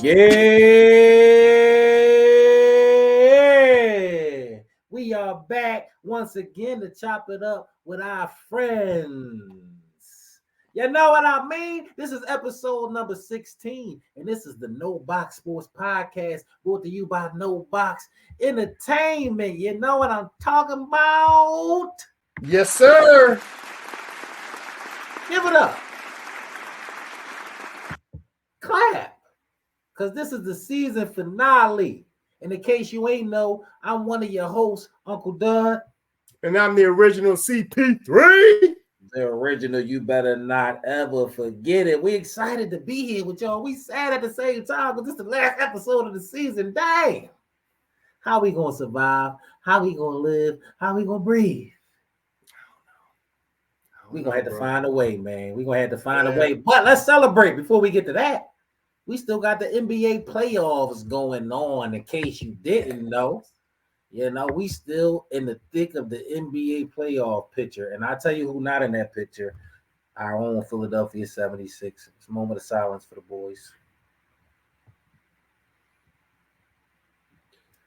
Yeah, we are back once again to chop it up with our friends. You know what I mean? This is episode number 16, and this is the No Box Sports Podcast brought to you by No Box Entertainment. You know what I'm talking about? Yes, sir. Give it up. Clap. Because this is the season finale. And in case you ain't know, I'm one of your hosts, Uncle Doug. And I'm the original CP3. The original, you better not ever forget it. We excited to be here with y'all. We sad at the same time, but this is the last episode of the season. Dang. How we gonna survive? How we gonna live? How we gonna breathe? We gonna have to find a way, man. We gonna have to find a way. But let's celebrate before we get to that. We still got the NBA playoffs going on, in case you didn't know. You know, we still in the thick of the NBA playoff picture. And I tell you who not in that picture, our own Philadelphia 76ers. Moment of silence for the boys.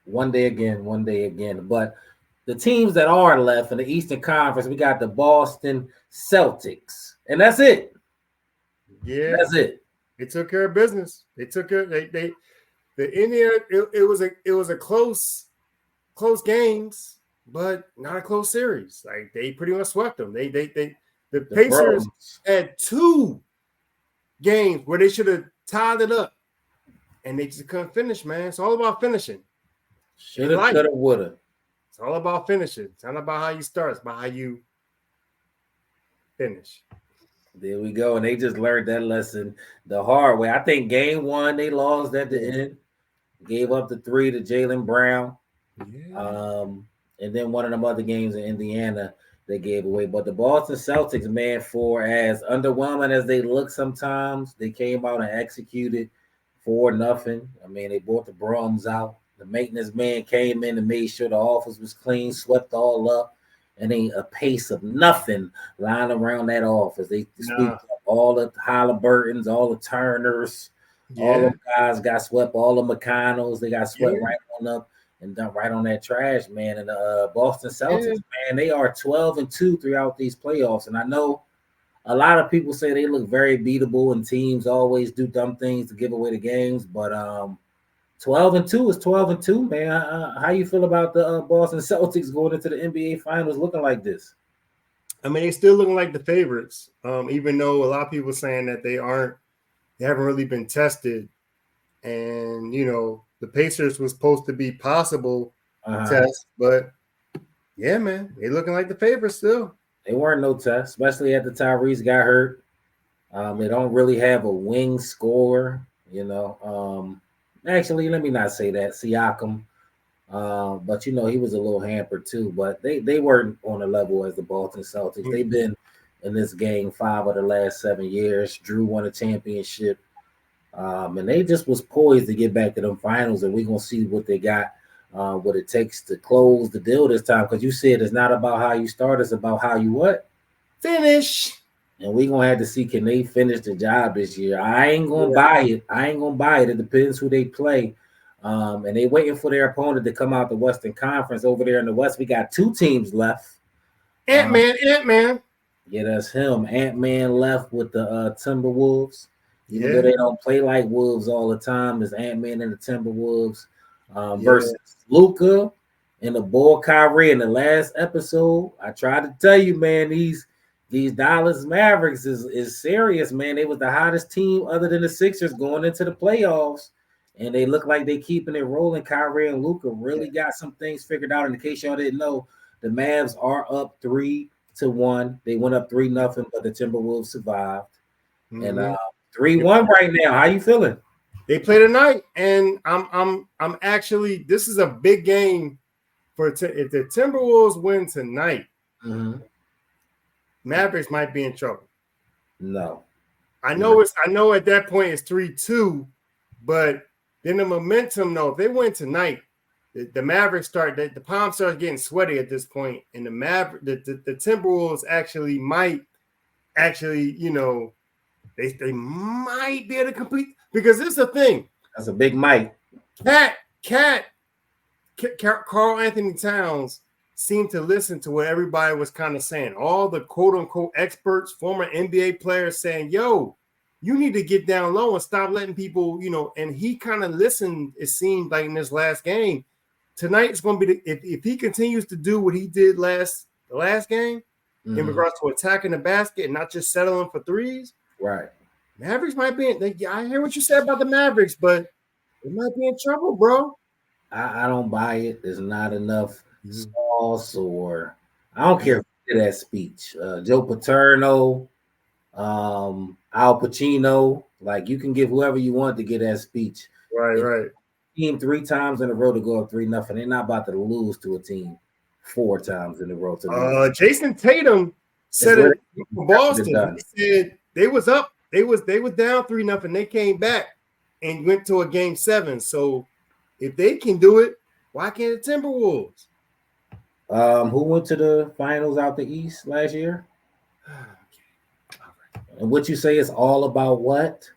One day again. But the teams that are left in the Eastern Conference, we got the Boston Celtics. And that's it. Yeah. That's it. They took care of business. They took care. The Indiana. It was a close games, but not a close series. Like they pretty much swept them. The Pacers had 2 games where they should have tied it up, and they just couldn't finish. Man, it's all about finishing. Shoulda, coulda, woulda. It's all about finishing. It's not about how you start. It's about how you finish. There we go. And they just learned that lesson the hard way. I think game 1, they lost at the end. Gave up the 3 to Jalen Brown. Yeah. And then one of them other games in Indiana they gave away. But the Boston Celtics, man, for as underwhelming as they look sometimes, they came out and executed 4-0. I mean, they brought the Brums out. The maintenance man came in and made sure the office was clean, swept all up. And ain't a pace of nothing lying around that office. They sweep up all the Halliburtons, all the Turners, all the guys got swept, all the McConnells, they got swept right on up and dumped right on that trash, man. And the Boston Celtics, man, they are 12-2 throughout these playoffs. And I know a lot of people say they look very beatable and teams always do dumb things to give away the games, but 12-2 is 12-2, man. How you feel about the Boston Celtics going into the NBA Finals looking like this? I mean, they're still looking like the favorites, even though a lot of people are saying that they haven't really been tested. And, you know, the Pacers was supposed to be possible test, but yeah, man, they're looking like the favorites still. They weren't no test, especially after Tyrese got hurt. They don't really have a wing scorer, you know. Actually, let me not say that. Siakam. But, you know, he was a little hampered too. But they weren't on the level as the Boston Celtics. Mm-hmm. They've been in this game 5 of the last 7 years. Drew won a championship. And they just was poised to get back to them finals. And we're going to see what they got, what it takes to close the deal this time. Because you said it's not about how you start. It's about how you what? Finish. And we're going to have to see, can they finish the job this year? I ain't going to buy it. It depends who they play. And they waiting for their opponent to come out the Western Conference. Over there in the West, we got 2 teams left. Ant-Man. Yeah, that's him. Ant-Man left with the Timberwolves. Even though they don't play like Wolves all the time, it's Ant-Man and the Timberwolves versus Luka and the boy Kyrie. In the last episode, I tried to tell you, man, these Dallas Mavericks is serious, man. They was the hottest team other than the Sixers going into the playoffs, and they look like they keeping it rolling. Kyrie and Luka really got some things figured out. In case y'all didn't know, the Mavs are up 3-1. They went up 3-0, but the Timberwolves survived. Mm-hmm. And 3-1 right now. How you feeling? They play tonight, and I'm actually, this is a big game for if the Timberwolves win tonight. Mm-hmm. Mavericks might be in trouble. No. I know at that point it's 3-2, but then the momentum, though, if they win tonight, the Mavericks the palm starts getting sweaty at this point, and the Timberwolves might actually, you know, they might be able to compete, because this is the thing. That's a big mic. Carl Anthony Towns seemed to listen to what everybody was kind of saying. All the quote unquote experts, former NBA players saying, yo, you need to get down low and stop letting people, and he kind of listened, it seemed like in this last game. Tonight it's going to be if he continues to do what he did the last game in regards to attacking the basket and not just settling for threes. Right. Mavericks might be I hear what you said about the Mavericks, but it might be in trouble, bro. I don't buy it. There's not enough sauce, or I don't care for that speech. Joe Paterno, Al Pacino, like you can give whoever you want to get that speech. Right. Team 3 times in a row to go up 3-0. They're not about to lose to a team 4 times in a row to lose. Jason Tatum said it for Boston. He said they was up. They was down 3-0. They came back and went to a game 7. So if they can do it, why can't the Timberwolves? Who went to the finals out the East last year? And what you say is all about what?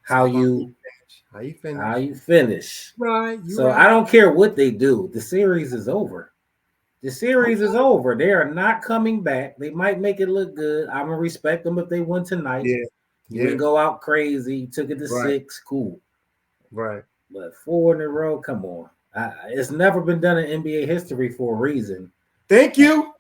How you finish. Right. So I don't care what they do. The series is over. The series is over. They are not coming back. They might make it look good. I'm gonna respect them if they win tonight. Yeah. You didn't go out crazy. Took it to 6. Cool. Right. But 4 in a row. Come on. It's never been done in NBA history for a reason. Thank you.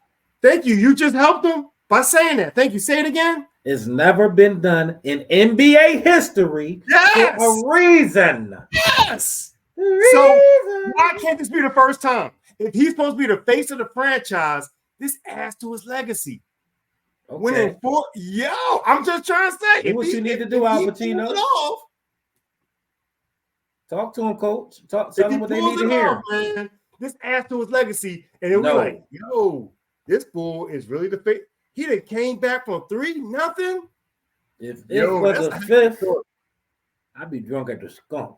You just helped them by saying that. Thank you. Say it again. It's never been done in NBA history for a reason. Yes. So why can't this be the first time? If he's supposed to be the face of the franchise, this adds to his legacy. Okay. Winning 4, I'm just trying to say. Do what you need to do, Al Pacino. Talk to him, coach. Tell him what they need to hear. Man, this adds to his legacy. And then we're like, this fool is really the face. He done came back from 3-0. If it was a 5th, I'd be drunk at the skunk.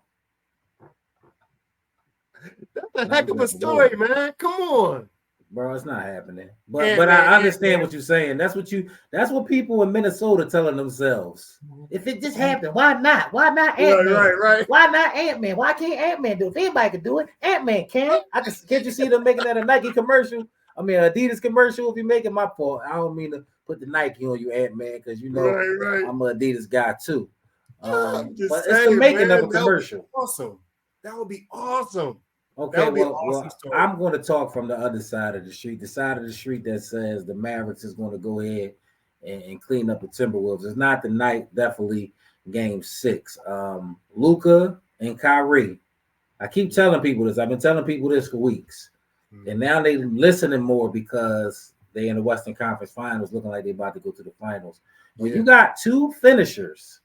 That's a heck of a story, man. Come on. Bro, it's not happening. But I understand what you're saying. That's what people in Minnesota telling themselves. If it just happened, why not? Why not Ant-Man? Right. Why not Ant-Man? Why can't Ant-Man do it? If anybody can do it, Ant-Man can. Can't you see them making that a Nike commercial? I mean, Adidas commercial. If you making my fault, I don't mean to put the Nike on you, Ant-Man, because right. I'm an Adidas guy too. But it's the making of a commercial. That would be awesome. Okay, well, I'm going to talk from the other side of the street, the side of the street that says the Mavericks is going to go ahead and clean up the Timberwolves. It's not the night, definitely game 6. Luka and Kyrie. I keep telling people this. I've been telling people this for weeks. And now they're listening more because they in the Western Conference Finals, looking like they're about to go to the finals. When you got 2 finishers,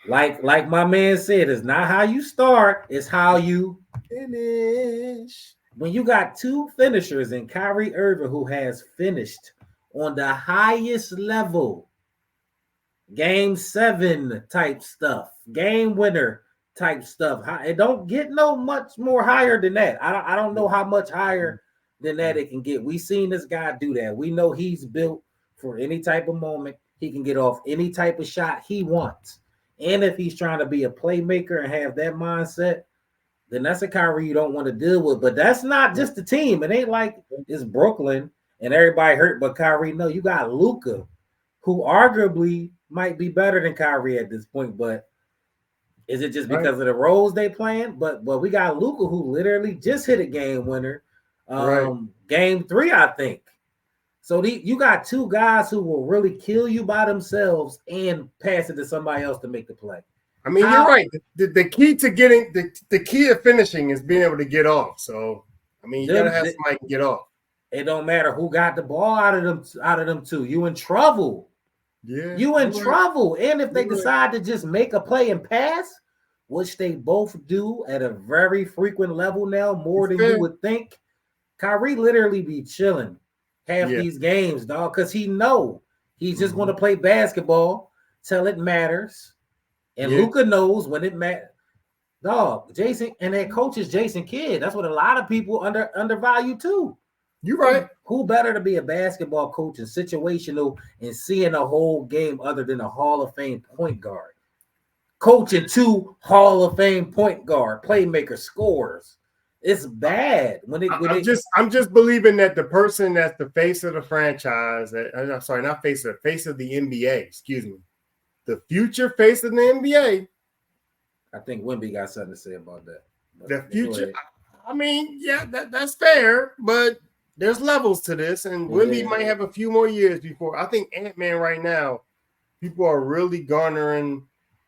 like my man said, it's not how you start, it's how you finish. When you got 2 finishers in Kyrie Irving, who has finished on the highest level, game 7 type stuff, game winner type stuff. It don't get no much more higher than that. I don't know how much higher than that it can get. We seen this guy do that. We know he's built for any type of moment. He can get off any type of shot he wants. And if he's trying to be a playmaker and have that mindset, then that's a Kyrie you don't want to deal with. But that's not just the team. It ain't like it's Brooklyn and everybody hurt but Kyrie. No, you got Luka, who arguably might be better than Kyrie at this point. But is it just because of the roles they playing? But we got Luka, who literally just hit a game winner, game 3, I think. So you got 2 guys who will really kill you by themselves and pass it to somebody else to make the play. I mean, you're right. The key to getting the key of finishing is being able to get off. So I mean, you gotta have somebody get off. It don't matter who got the ball out of them 2. You in trouble. Yeah, you in trouble. And if they decide to just make a play and pass, which they both do at a very frequent level now, more than you would think, Kyrie literally be chilling half these games, dog, because he know he's just going to play basketball till it matters. And Luka knows when it matters. Dog, Jason, and that coach is Jason Kidd. That's what a lot of people undervalue too. You're right. Who better to be a basketball coach and situational and seeing a whole game other than a Hall of Fame point guard? coaching 2 Hall of Fame point guard, playmaker, scorers. It's bad I'm just believing that the person that's the face of the franchise, I'm sorry, not face of the NBA, excuse me, the future face of the NBA. I think Wemby got something to say about that. The future, I mean, yeah, that's fair, but there's levels to this, and Wemby might have a few more years before. I think Ant-Man right now, people are really garnering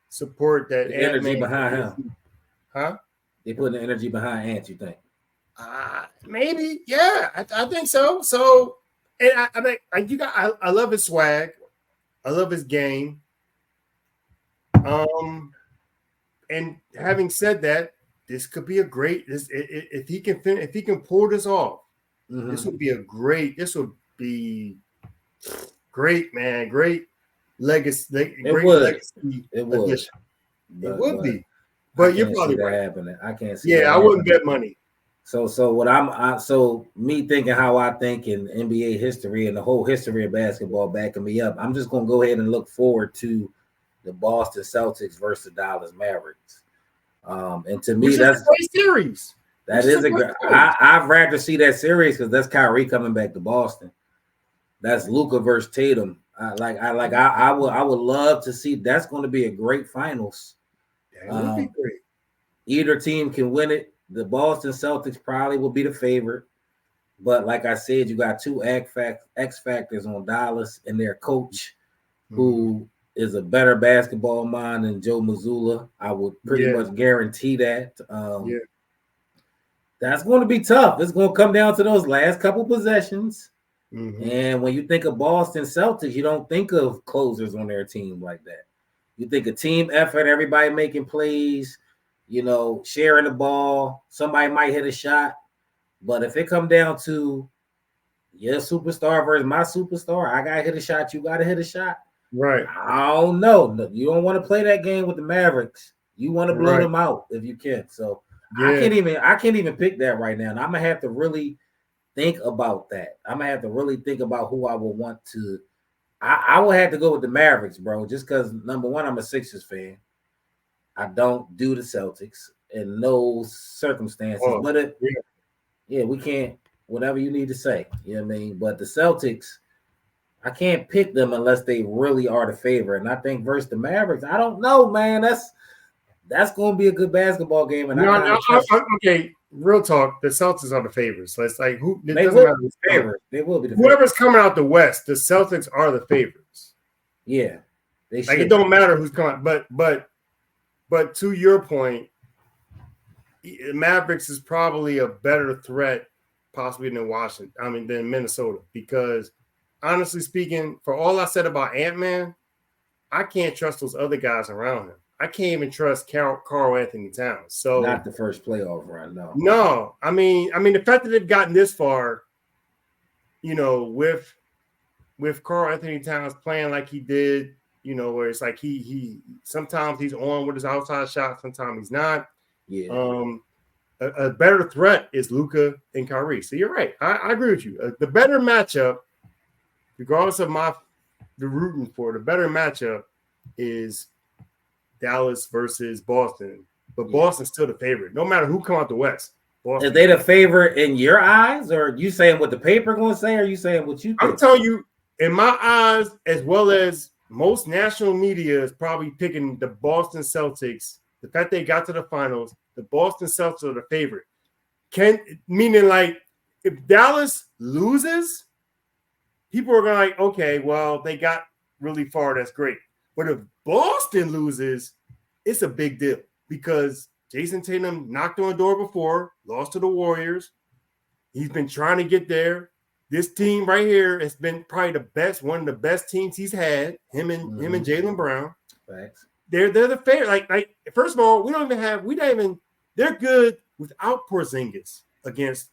support that the Ant-Man energy behind him. Huh? They put the energy behind Ant, you think? Maybe, yeah, I think so. So, and I love his swag, I love his game. And having said that, this could be a great. If he can pull this off, this would be great, man. Great legacy. It would be. But you're probably right. Happening. I can't see. Yeah, I wouldn't bet money. So me thinking how I think in NBA history and the whole history of basketball backing me up, I'm just gonna go ahead and look forward to the Boston Celtics versus Dallas Mavericks. And to me, that's a great series. That is a great. I'd rather see that series because that's Kyrie coming back to Boston. That's Luka versus Tatum. I would love to see. That's going to be a great finals. That would be great. Either team can win it. The Boston Celtics probably will be the favorite. But like I said, you got 2 X factors on Dallas and their coach, who is a better basketball mind than Joe Mazzulla. I would pretty much guarantee that. That's going to be tough. It's going to come down to those last couple possessions. And when you think of Boston Celtics, you don't think of closers on their team like that. You think of team effort, everybody making plays, sharing the ball. Somebody might hit a shot. But if it come down to your superstar versus my superstar, I got to hit a shot, you got to hit a shot. Right. I don't know. You don't want to play that game with the Mavericks. You want to blow them out if you can. So I can't even pick that right now. And I'm gonna have to really think about that. I'm gonna have to really think about who I would want to. I will have to go with the Mavericks, bro. Just because number one, I'm a Sixers fan. I don't do the Celtics in no circumstances. But we can't. Whatever you need to say, you know what I mean. But the Celtics, I can't pick them unless they really are the favorite. And I think versus the Mavericks, I don't know, man. That's going to be a good basketball game. And okay, real talk. The Celtics are the favorites. So it's like who? They will be the favorites. They will be the favorites. Whoever's coming out the West, the Celtics are the favorites. Yeah, they should. Like it don't matter who's coming, but to your point, Mavericks is probably a better threat, possibly than Minnesota, because honestly speaking, for all I said about Ant-Man, I can't trust those other guys around him. I can't even trust Karl Anthony Towns. So not the first playoff run, no. No, I mean the fact that they've gotten this far, with Karl Anthony Towns playing like he did, where it's like he sometimes he's on with his outside shot, sometimes he's not. Yeah. A better threat is Luka and Kyrie. So you're right. I agree with you. The better matchup, regardless of the rooting for, the better matchup is Dallas versus Boston. But Boston's still the favorite, no matter who come out the West. Boston. Is they the favorite in your eyes, or are you saying what the paper going to say, or are you saying what you think? I'm telling you, in my eyes, as well as most national media is probably picking the Boston Celtics. The fact they got to the finals, the Boston Celtics are the favorite. Meaning like if Dallas loses, people are going to okay, well, they got really far. That's great. But if Boston loses, it's a big deal because Jason Tatum knocked on the door before, lost to the Warriors. He's been trying to get there. This team right here has been probably one of the best teams he's had. Him and Jalen Brown. Thanks. They're the favorite. Like first of all, they're good without Porzingis against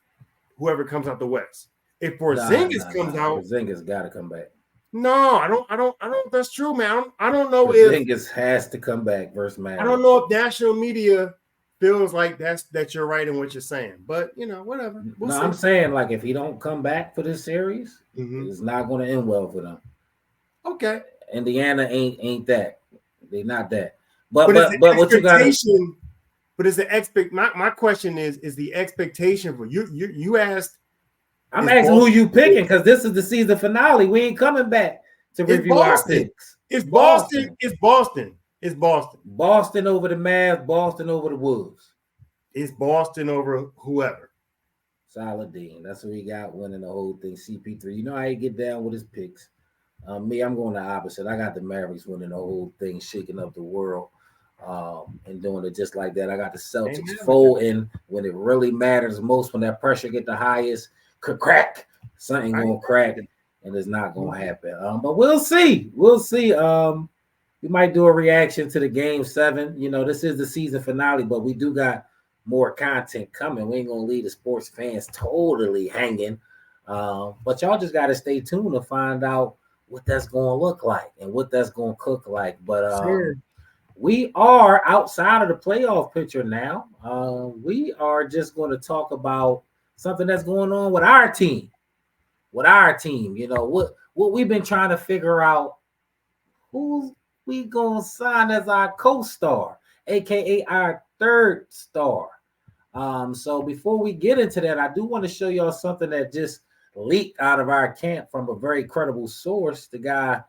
whoever comes out the West. If Porzingis comes out, Porzingis got to come back. No, I don't. That's true, man. I don't know Porzingis has to come back versus Mavs. I don't know if national media feels like that you're right in what you're saying, but whatever. We'll see. I'm saying like if he don't come back for this series, it's not going to end well for them. Okay. Indiana ain't that. They're not that. But what you got? But is the my question is the expectation for you asked? I'm asking who you picking because this is the season finale. We ain't coming back to review our picks. It's Boston. It's Boston. It's Boston. Boston over the Mavs. Boston over the Wolves. It's Boston over whoever. Saladin. That's what we got winning the whole thing. CP3. You know how he get down with his picks. Me, I'm going the opposite. I got the Mavericks winning the whole thing, shaking up the world, and doing it just like that. I got the Celtics folding when it really matters most, when that pressure get the highest. Crack. Something gonna crack, and it's not gonna happen. But we'll see. We'll see. We might do a reaction to the game 7. You know, this is the season finale, but we do got more content coming. We ain't gonna leave the sports fans totally hanging. But y'all just gotta stay tuned to find out what that's gonna look like and what that's gonna cook like. But we are outside of the playoff picture now. We are just going to talk about something that's going on with our team. You know, what we've been trying to figure out, who we gonna sign as our co-star, aka our third star. So before we get into that, I do want to show y'all something that just leaked out of our camp from a very credible source, the guy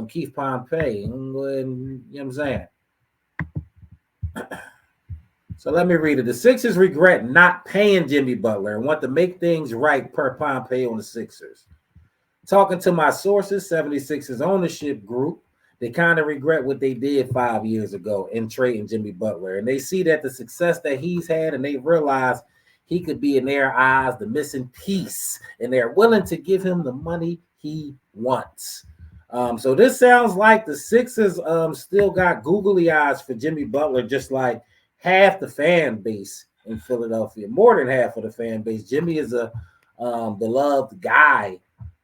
Keith Pompey. You know what I'm saying? So let me read it. The Sixers regret not paying Jimmy Butler and want to make things right, per Pompey on the Sixers. Talking to my sources, 76ers ownership group, they kind of regret what they did 5 years ago in trading Jimmy Butler. And they see that the success that he's had, and they realize he could be, in their eyes, the missing piece. And they're willing to give him the money he wants. So this sounds like the Sixers still got googly eyes for Jimmy Butler, just like half the fan base in Philadelphia, more than half of the fan base. Jimmy is a beloved guy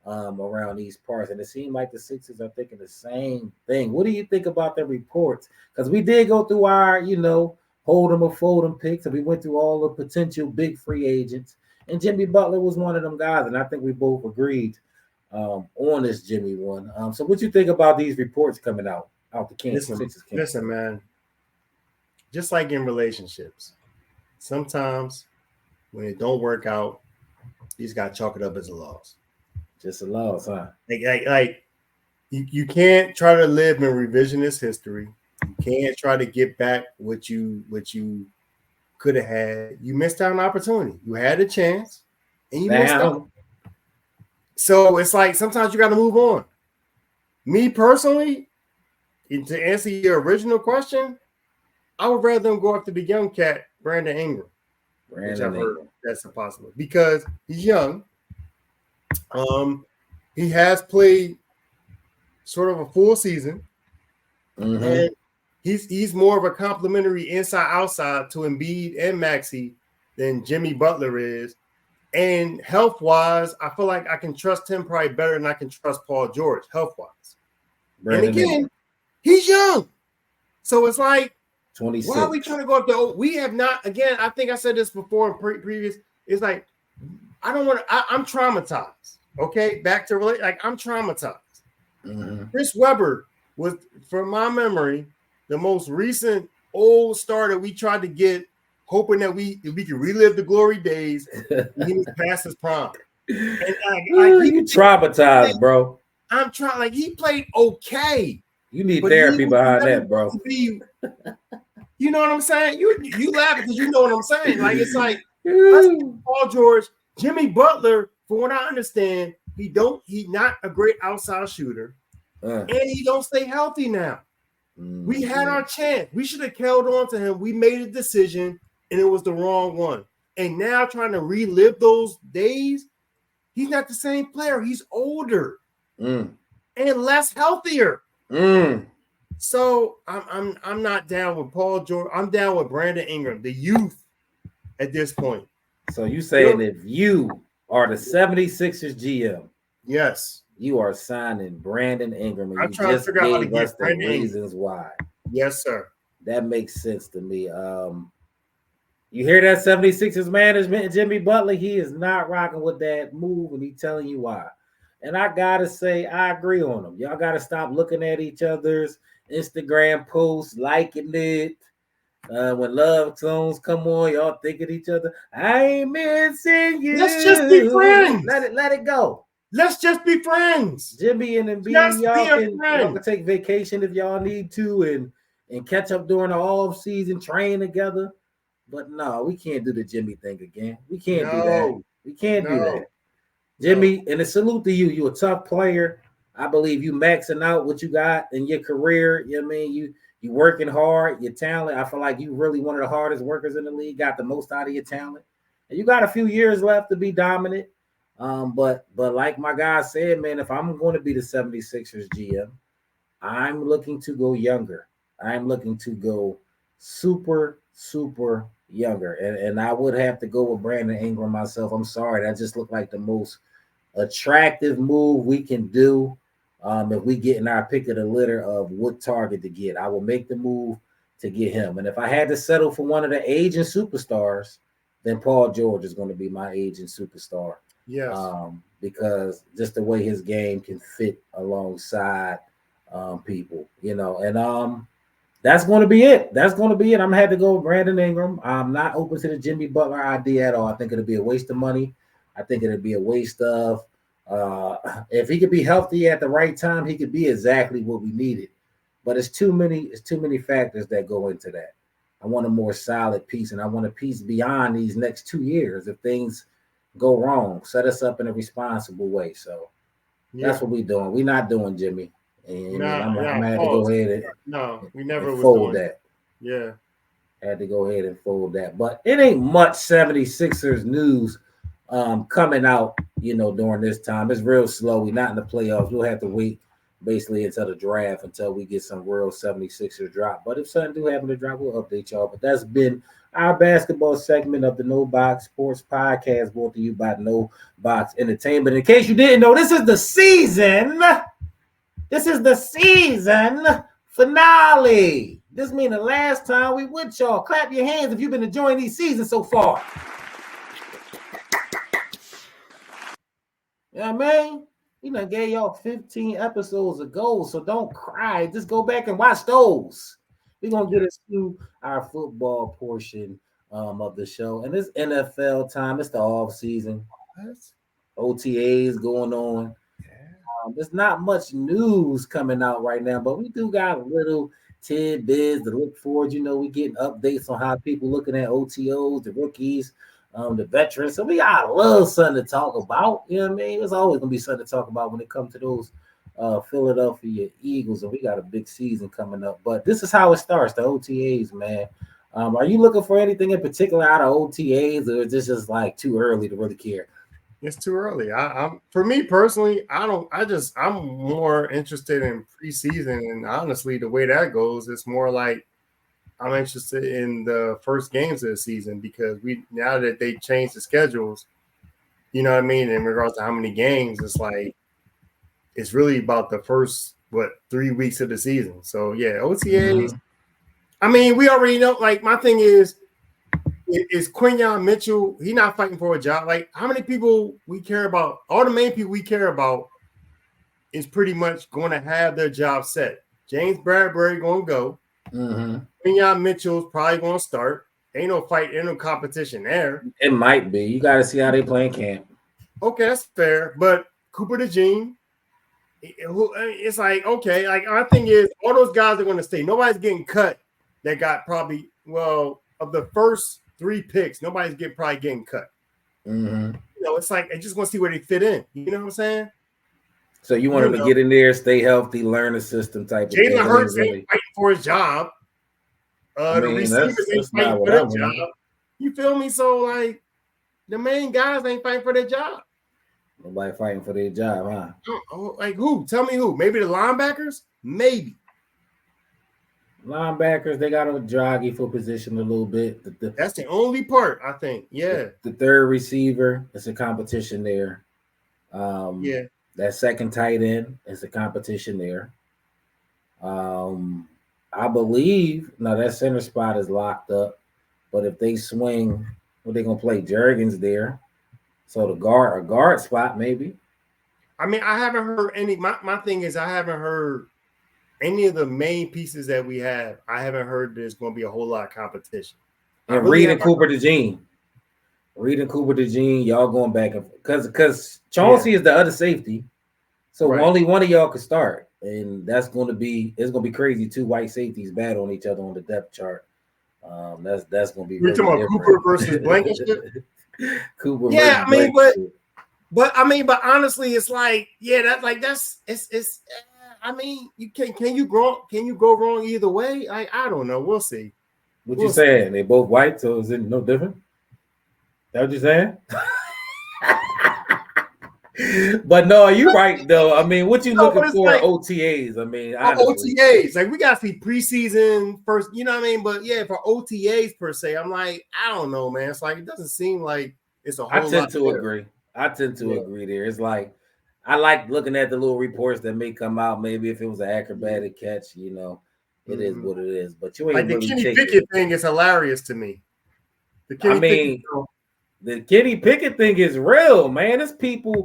around these parts, and it seemed like the Sixers are thinking the same thing. What do you think about the reports? Because we did go through our, hold 'em or fold 'em picks, and we went through all the potential big free agents, and Jimmy Butler was one of them guys, and I think we both agreed on this Jimmy one. So what you think about these reports coming out the Kansas Sixers camp? Listen, man. Just like in relationships, sometimes when it don't work out, you just got to chalk it up as a loss. Just a loss, huh? Like you can't try to live in revisionist history. You can't try to get back what you could have had. You missed out on an opportunity. You had a chance, and you missed out. So it's like sometimes you got to move on. Me personally, to answer your original question, I would rather them go after the young cat, Brandon Ingram. Which I've heard that's impossible because he's young. He has played sort of a full season, and he's more of a complimentary inside-outside to Embiid and Maxey than Jimmy Butler is. And health-wise, I feel like I can trust him probably better than I can trust Paul George health-wise. And again, he's young, so it's like, 26. Why are we trying to go up there? We have not. Again, I think I said this before in previous. It's like I don't want to. I'm traumatized. Okay, back to relate. Like I'm traumatized. Chris Webber was, from my memory, the most recent old star that we tried to get, hoping that we could relive the glory days. He was past his prime. And you traumatized, bro. I'm trying. Like he played okay. You need therapy behind that, bro. You know what I'm saying? You laugh because you know what I'm saying. Like it's like Paul George, Jimmy Butler. From what I understand, he's not a great outside shooter, and he don't stay healthy now. We had our chance. We should have held on to him. We made a decision, and it was the wrong one. And now trying to relive those days, he's not the same player. He's older and less healthier. So I'm not down with Paul George. I'm down with Brandon Ingram, the youth at this point. So you saying if you are the 76ers GM, yes, you are signing Brandon Ingram, and I'm you trying just to figure out how to gave get us the Brandon reasons why. Yes, sir. That makes sense to me. You hear that, 76ers management and Jimmy Butler? He is not rocking with that move, and he's telling you why. And I gotta say, I agree on him. Y'all gotta stop looking at each other's Instagram posts, liking it. When love songs come on, y'all think of each other. I ain't missing you. Let's just be friends. Let it go. Let's just be friends. Jimmy and Embiid, y'all can take vacation if y'all need to and catch up during the off season, train together. But no, we can't do the Jimmy thing again. We can't do that. We can't do that. Jimmy, and a salute to you. You're a tough player. I believe you maxing out what you got in your career. You know what I mean? You working hard, your talent. I feel like you really one of the hardest workers in the league, got the most out of your talent. And you got a few years left to be dominant. But like my guy said, man, if I'm going to be the 76ers GM, I'm looking to go younger. I'm looking to go super, super younger. And I would have to go with Brandon Ingram myself. I'm sorry. That just looked like the most attractive move we can do if we get in our pick of the litter of what target to get. I will make the move to get him. And if I had to settle for one of the aging superstars, then Paul George is going to be my aging superstar. Yes. Because just the way his game can fit alongside people, and that's going to be it. That's going to be it. I'm going to have to go with Brandon Ingram. I'm not open to the Jimmy Butler idea at all. I think it'll be a waste of money. I think it'll be a waste of if he could be healthy at the right time, he could be exactly what we needed. But it's too many factors that go into that. I want a more solid piece, and I want a piece beyond these next 2 years. If things go wrong, set us up in a responsible way. So that's what we're doing. We're not doing Jimmy. And I'm gonna have to go ahead and we never and fold that. Yeah. Had to go ahead and fold that. But it ain't much 76ers news coming out, during this time. It's real slow. We're not in the playoffs. We'll have to wait basically until the draft until we get some real 76ers drop. But if something do happen to drop, we'll update y'all. But that's been our basketball segment of the No Box Sports Podcast, brought to you by No Box Entertainment. In case you didn't know, this is the season finale. This means the last time we with y'all. Clap your hands if you've been enjoying these seasons so far. You know what I mean? We done gave y'all 15 episodes ago, so don't cry. Just go back and watch those. We're going to get us through our football portion of the show. And it's NFL time. It's the off season. OTAs going on. There's not much news coming out right now, but we do got little tidbits to look forward. We getting updates on how people looking at OTOs, the rookies, the veterans. So we got a little something to talk about. You know what I mean? There's always going to be something to talk about when it comes to those Philadelphia Eagles, and we got a big season coming up. But this is how it starts, the OTAs, man. Are you looking for anything in particular out of OTAs, or is this just like too early to really care? It's too early. I'm for me personally, I'm more interested in preseason, and honestly, the way that goes, it's more like I'm interested in the first games of the season, because now that they changed the schedules, you know what I mean, in regards to how many games, it's like it's really about the first 3 weeks of the season. So yeah, OTAs. Mm-hmm. I mean, we already know. Like, my thing is Quinyon Mitchell, he not fighting for a job. Like, how many people we care about? All the main people we care about is pretty much going to have their job set. James Bradbury going to go. Mm-hmm. Quinyon Mitchell's probably going to start. Ain't no fight, ain't no competition there. It might be. You got to see how they play in camp. Okay, that's fair. But Cooper DeJean, it's like, okay. Like, our thing is, all those guys are going to stay. Nobody's getting cut that got probably, of the first 3 picks, nobody's probably getting cut. Mm-hmm. It's like, I just want to see where they fit in. You know what I'm saying? So you want him to get in there, stay healthy, learn the system type of thing. Jalen Hurts ain't fighting for his job. The receivers ain't fighting for their job. You feel me? So, like, the main guys ain't fighting for their job. Nobody fighting for their job, huh? Like, who? Tell me who. Maybe the linebackers? Maybe. Linebackers, they got to draggy for position a little bit. That's the only part, I think. Yeah. The third receiver, it's a competition there. Yeah. That second tight end is a competition there. I believe now that center spot is locked up, but if they swing, they're gonna play Jurgens there. So a guard spot maybe. I mean, I haven't heard any. My thing is, I haven't heard any of the main pieces that we have, I haven't heard there's going to be a whole lot of competition. And Reed and Cooper DeJean. Y'all going back and because Chauncey is the other safety, so only one of y'all could start, and it's going to be crazy. 2 white safeties battle on each other on the depth chart. That's going to be. You're talking about Cooper versus Blankenship. Cooper. Yeah, I mean, but honestly, it's like, it's. I mean, can you go wrong either way? I don't know. We'll see. What you saying? They both white, so is it no different? That what you saying? But no, you're right though. I mean, what you looking for? Like, OTAs. I mean, honestly. OTAs. Like we gotta see preseason first. You know what I mean? But yeah, for OTAs per se, I'm like, I don't know, man. It's like it doesn't seem like it's a whole lot. I tend to agree there. It's like I like looking at the little reports that may come out. Maybe if it was an acrobatic catch, you know, it is what it is. But you ain't like the Kenny Picket thing is hilarious to me. The Kenny Picket thing is real, man. It's people.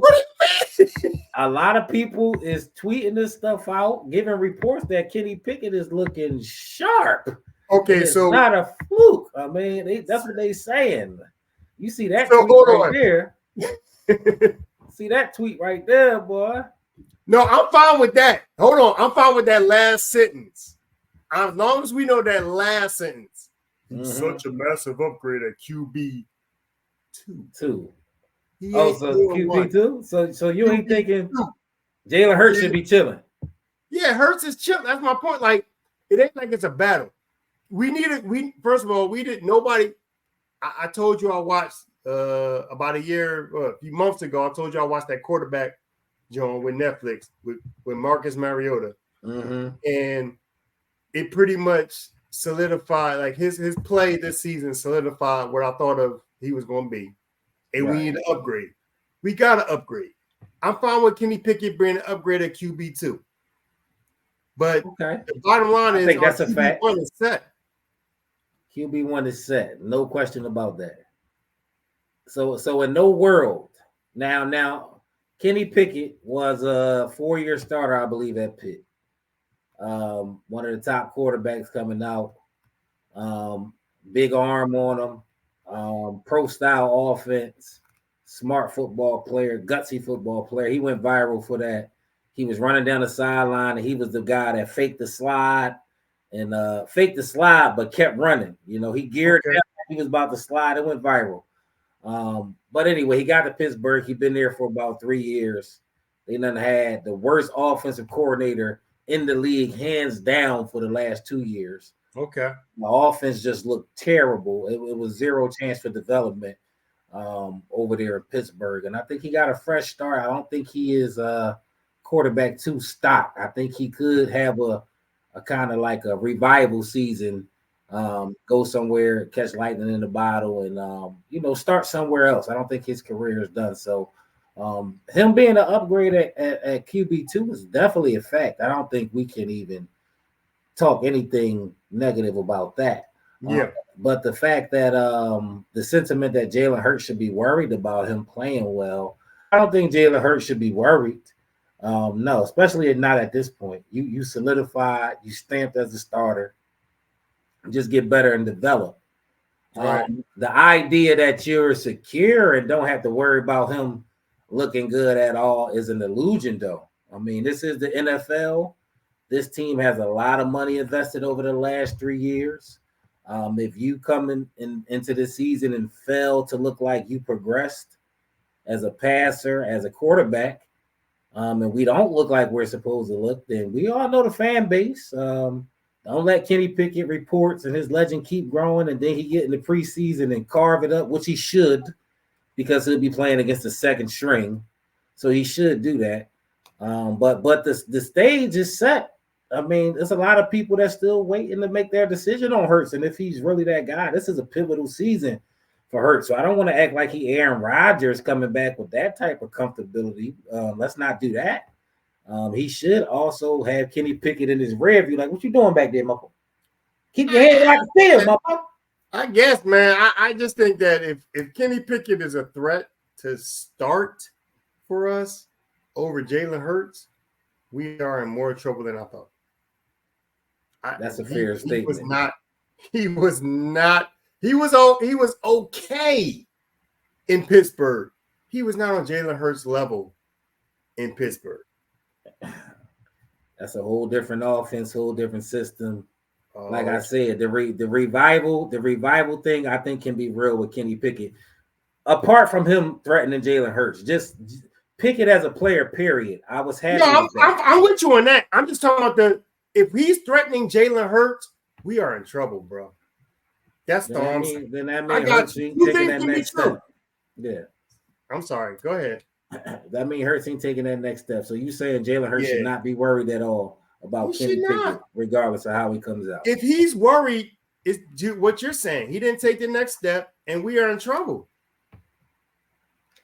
A lot of people is tweeting this stuff out, giving reports that Kenny Picket is looking sharp. Okay, so not a fluke. I mean, that's what they saying. You see that tweet right there. See that tweet right there, boy. No, I'm fine with that. Hold on. I'm fine with that last sentence. As long as we know that last sentence. Such a massive upgrade at QB 2. So QB 2? So you ain't thinking Jalen Hurts should be chilling? Yeah, Hurts is chilling. That's my point. Like, it ain't like it's a battle. First of all, we didn't, nobody, I told you I watched about a few months ago, I told you I watched that quarterback, John, with Netflix, with Marcus Mariota. And it pretty much solidified, like his play this season solidified what I thought of he was going to be. And we need to upgrade. We got to upgrade. I'm fine with Kenny Pickett bringing an upgrade at QB2. But the bottom line is, I think that's a fact. QB1 is set. QB1 is set. No question about that. So in no world, now Kenny Pickett was a 4-year starter, I believe, at Pitt. One of the top quarterbacks coming out. Big arm on him. Pro style offense. Smart football player. Gutsy football player. He went viral for that. He was running down the sideline, and he was the guy that faked the slide but kept running. You know, he geared up. He was about to slide. It went viral. But anyway, he got to Pittsburgh. He'd been there for about 3 years. They done had the worst offensive coordinator in the league, hands down, for the last 2 years. Okay. The offense just looked terrible. It was zero chance for development over there in Pittsburgh. And I think he got a fresh start. I don't think he is quarterback 2 stock. I think he could have a kind of like a revival season, go somewhere, catch lightning in the bottle, and start somewhere else. I don't think his career is done. So him being an upgrade at QB2 is definitely a fact. I don't think we can even talk anything negative about that. Yeah. But the fact that the sentiment that Jalen Hurts should be worried about him playing well, I don't think Jalen Hurts should be worried. No, especially not at this point. You solidified, you stamped as a starter. Just get better and develop. Right. The idea that you're secure and don't have to worry about him looking good at all is an illusion, though. I mean, this is the NFL. This team has a lot of money invested over the last 3 years. If you come into the season and fail to look like you progressed as a passer, as a quarterback, and we don't look like we're supposed to look, then we all know the fan base. Don't let Kenny Pickett reports and his legend keep growing, and then he get in the preseason and carve it up, which he should, because he'll be playing against the second string. So he should do that. But the stage is set. I mean, there's a lot of people that's still waiting to make their decision on Hurts. And if he's really that guy, this is a pivotal season for Hurts. So I don't want to act like he Aaron Rodgers coming back with that type of comfortability. Let's not do that. He should also have Kenny Pickett in his rear view. Like, what you doing back there, Muffle? Keep your head out the field, Muffle. I guess, man. I just think that if Kenny Pickett is a threat to start for us over Jalen Hurts, we are in more trouble than I thought. That's a fair statement. He was not. He was okay in Pittsburgh. He was not on Jalen Hurts' level in Pittsburgh. That's a whole different offense, whole different system. Like I said, the revival thing I think can be real with Kenny Pickett. Apart from him threatening Jalen Hurts, just Pickett as a player, period. I was happy. No, I'm with you on that. I'm just talking about if he's threatening Jalen Hurts, we are in trouble, bro. That's all I'm saying. Then that means Hurts ain't taking that next step. Yeah. I'm sorry. Go ahead. That means Hurts ain't taking that next step. So you saying Jalen Hurts should not be worried at all about Kenny Pickett, regardless of how he comes out. If he's worried, is what you're saying. He didn't take the next step, and we are in trouble.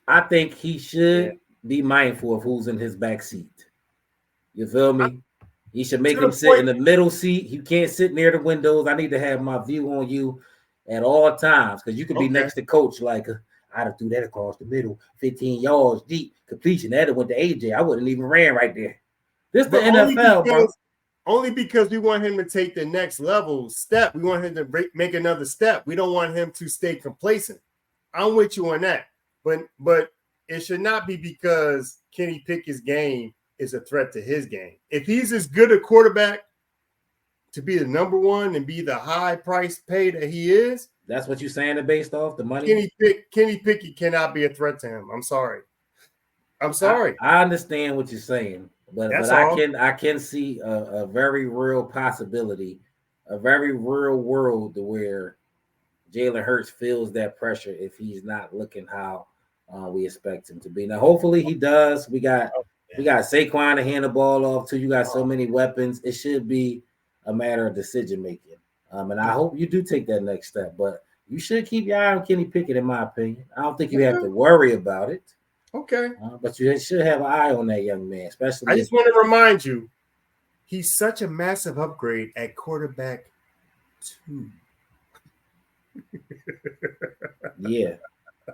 I think he should be mindful of who's in his back seat. You feel me? He should make him sit in the middle seat. You can't sit near the windows. I need to have my view on you at all times because you could be next to coach like I'd have threw that across the middle, 15 yards deep, completion. That went to AJ. I wouldn't even ran right there. This the NFL, bro. Only because we want him to take the next level step. We want him to make another step. We don't want him to stay complacent. I'm with you on that. But it should not be because Kenny Pickett's game is a threat to his game. If he's as good a quarterback to be the number one and be the high price pay that he is, that's what you're saying based off the money. Kenny Pickett cannot be a threat to him. I'm sorry. I understand what you're saying, but I can see a very real possibility, a very real world where Jalen Hurts feels that pressure if he's not looking how we expect him to be. Now, hopefully he does. We got Saquon to hand the ball off to. You got so many weapons. It should be a matter of decision making. And I hope you do take that next step. But you should keep your eye on Kenny Pickett, in my opinion. I don't think you have to worry about it. Okay. But you should have an eye on that young man, especially. I just want to remind you, he's such a massive upgrade at quarterback 2. Yeah.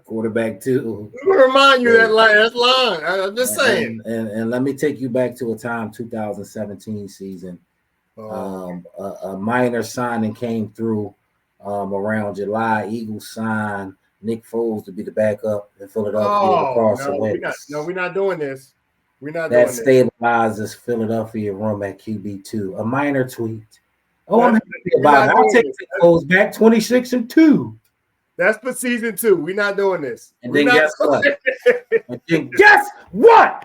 Quarterback 2. I'm gonna remind you that last line. I'm just saying. And let me take you back to a time, 2017 season. A minor signing came through around July. Eagles signed Nick Foles to be the backup in Philadelphia. We're not doing this. That stabilizes Philadelphia room at QB2. A minor tweet. I'm happy about it. I'll take Nick Foles back 26-2. That's for season 2. We're not doing this. And then guess what?